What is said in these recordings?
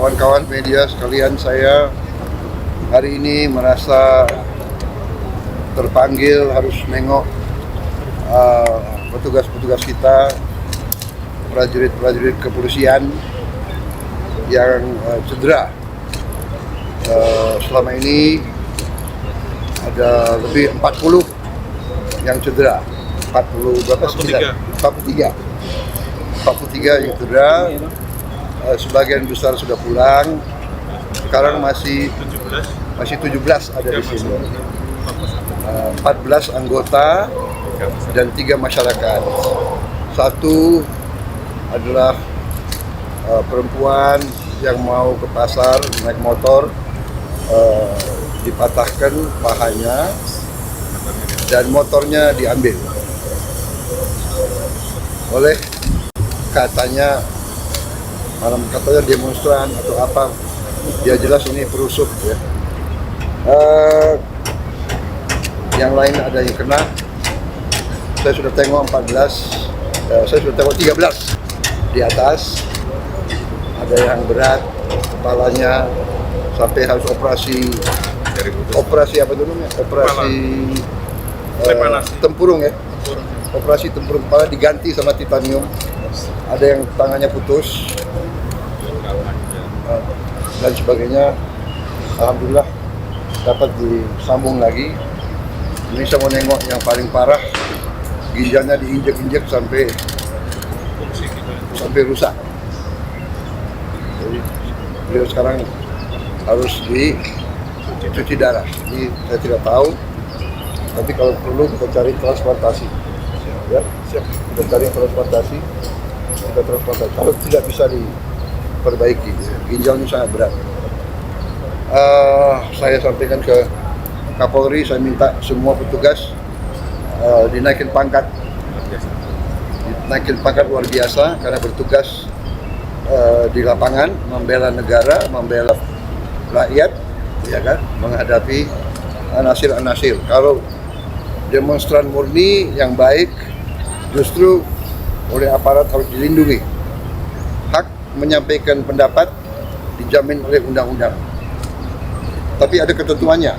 kawan-kawan media sekalian, saya hari ini merasa terpanggil harus nengok petugas-petugas kita, prajurit-prajurit kepolisian yang cedera. Selama ini ada lebih 40 yang cedera. 43 yang cedera. Sebagian besar sudah pulang. Sekarang masih 17 ada di sini. 14 anggota dan 3 masyarakat. Satu adalah perempuan yang mau ke pasar naik motor, dipatahkan pahanya dan motornya diambil oleh katanya demonstran atau apa, dia jelas ini perusuh ya. Yang lain ada yang kena, saya sudah tengok 14, saya sudah tengok 13 di atas, ada yang berat kepalanya sampai harus operasi apa itu namanya, tempurung ya, operasi tempurung kepala diganti sama titanium. Ada yang tangannya putus dan sebagainya. Alhamdulillah dapat disambung lagi. Ini saya mau nengok yang paling parah, ginjalnya diinjek-injek sampai rusak. Jadi beliau sekarang harus dicuci darah. Jadi saya tidak tahu, tapi kalau perlu kita cari transplantasi. Ya, siap. Kita cari transplantasi. Kalau tidak bisa diperbaiki, ginjalnya sangat berat. Saya sampaikan ke Kapolri, saya minta semua petugas dinaikin pangkat luar biasa karena bertugas di lapangan, membela negara, membela rakyat, ya kan, menghadapi anasir-anasir. Kalau demonstran murni yang baik, justru oleh aparat harus dilindungi. Hak menyampaikan pendapat dijamin oleh undang-undang. Tapi ada ketentuannya.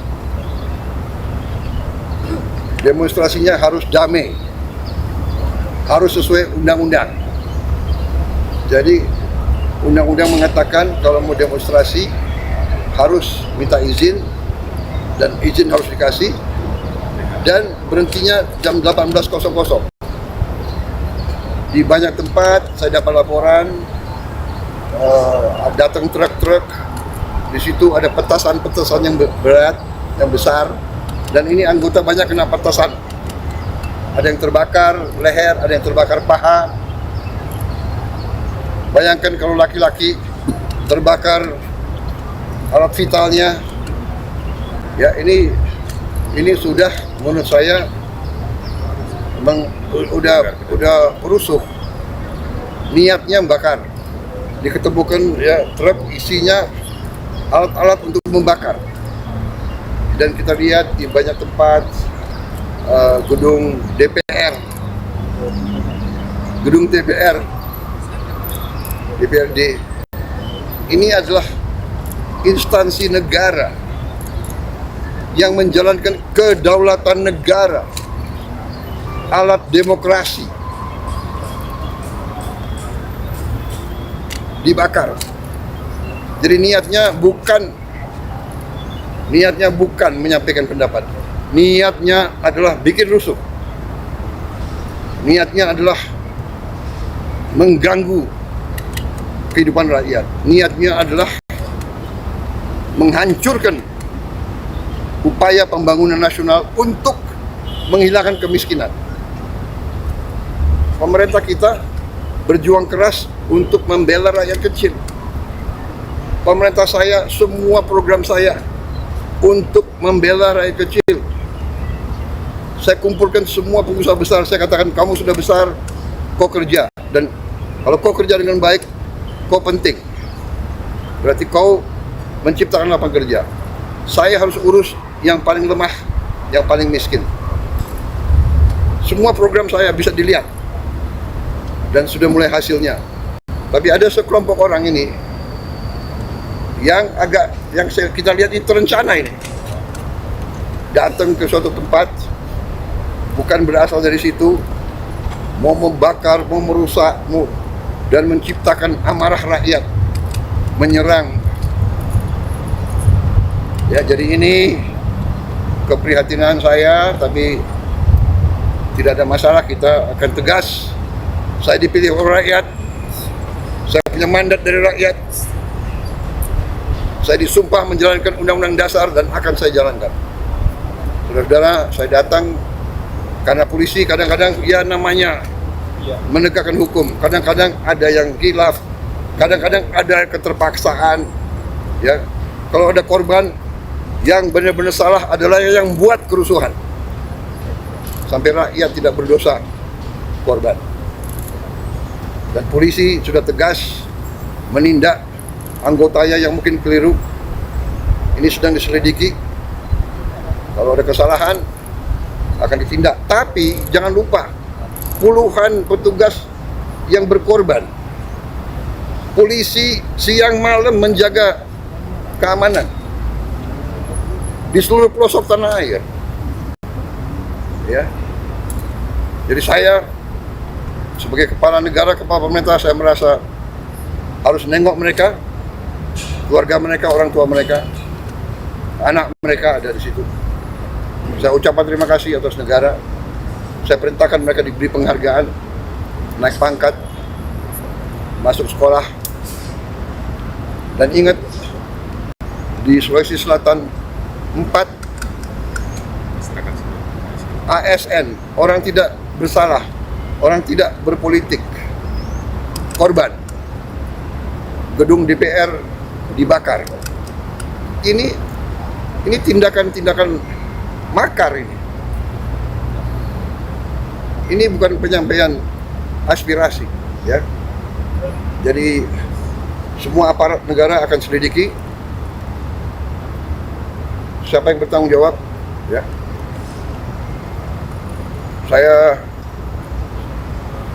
Demonstrasinya harus damai. Harus sesuai undang-undang. Jadi undang-undang mengatakan kalau mau demonstrasi harus minta izin, dan izin harus dikasih, dan berhentinya jam 18.00. Di banyak tempat saya dapat laporan datang truk-truk, di situ ada petasan-petasan yang berat, yang besar, dan ini anggota banyak kena petasan. Ada yang terbakar leher, ada yang terbakar paha. Bayangkan kalau laki-laki terbakar alat vitalnya. Ya, ini sudah menurut saya udah perusuh. Niatnya membakar. Diketemukan ya truk isinya alat-alat untuk membakar. Dan kita lihat di banyak tempat, gedung DPR, DPRD, ini adalah instansi negara yang menjalankan kedaulatan negara, alat demokrasi, dibakar. Jadi niatnya bukan menyampaikan pendapat. Niatnya adalah bikin rusuh. Niatnya adalah mengganggu kehidupan rakyat. Niatnya adalah menghancurkan upaya pembangunan nasional untuk menghilangkan kemiskinan. Pemerintah kita berjuang keras untuk membela rakyat kecil. Pemerintah saya, semua program saya untuk membela rakyat kecil. Saya kumpulkan semua pengusaha besar, saya katakan kamu sudah besar, kau kerja. Dan kalau kau kerja dengan baik, kau penting. Berarti kau menciptakan lapangan kerja. Saya harus urus yang paling lemah, yang paling miskin. Semua program saya bisa dilihat. Dan sudah mulai hasilnya. Tapi ada sekelompok orang ini yang kita lihat itu terencana ini. Datang ke suatu tempat bukan berasal dari situ, mau membakar, mau merusak, dan menciptakan amarah rakyat, menyerang. Ya, jadi ini keprihatinan saya, tapi tidak ada masalah, kita akan tegas. Saya dipilih oleh rakyat, saya punya mandat dari rakyat, saya disumpah menjalankan Undang-Undang Dasar dan akan saya jalankan. Saudara-saudara, saya datang karena polisi kadang-kadang ya namanya menegakkan hukum, kadang-kadang ada yang khilaf, kadang-kadang ada keterpaksaan. Ya, kalau ada korban, yang benar-benar salah adalah yang buat kerusuhan, sampai rakyat tidak berdosa korban. Dan polisi sudah tegas menindak anggotanya yang mungkin keliru. Ini sedang diselidiki. Kalau ada kesalahan akan ditindak. Tapi jangan lupa, puluhan petugas yang berkorban. Polisi siang malam menjaga keamanan di seluruh pelosok tanah air. Ya. Jadi saya sebagai kepala negara, kepala pemerintah, saya merasa harus nengok mereka, keluarga mereka, orang tua mereka, anak mereka ada di situ. Saya ucapkan terima kasih atas negara. Saya perintahkan mereka diberi penghargaan, naik pangkat, masuk sekolah. Dan ingat, di Sulawesi Selatan 4 ASN, orang tidak bersalah, orang tidak berpolitik, korban. Gedung DPR dibakar. Ini tindakan-tindakan makar ini. Ini bukan penyampaian aspirasi, ya. Jadi semua aparat negara akan selidiki siapa yang bertanggung jawab, ya. Saya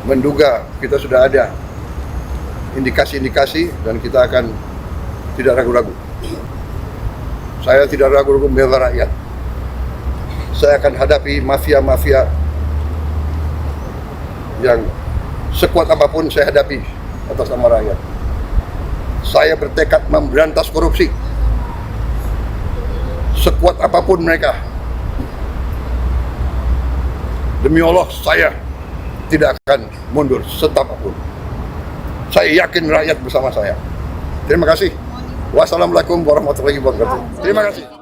menduga kita sudah ada indikasi-indikasi dan kita akan tidak ragu-ragu. Saya tidak ragu-ragu membela rakyat. Saya akan hadapi mafia-mafia yang sekuat apapun saya hadapi atas nama rakyat. Saya bertekad memberantas korupsi sekuat apapun mereka. Demi Allah, saya tidak akan mundur setapapun. Saya yakin rakyat bersama saya. Terima kasih. Wassalamualaikum warahmatullahi wabarakatuh. Terima kasih.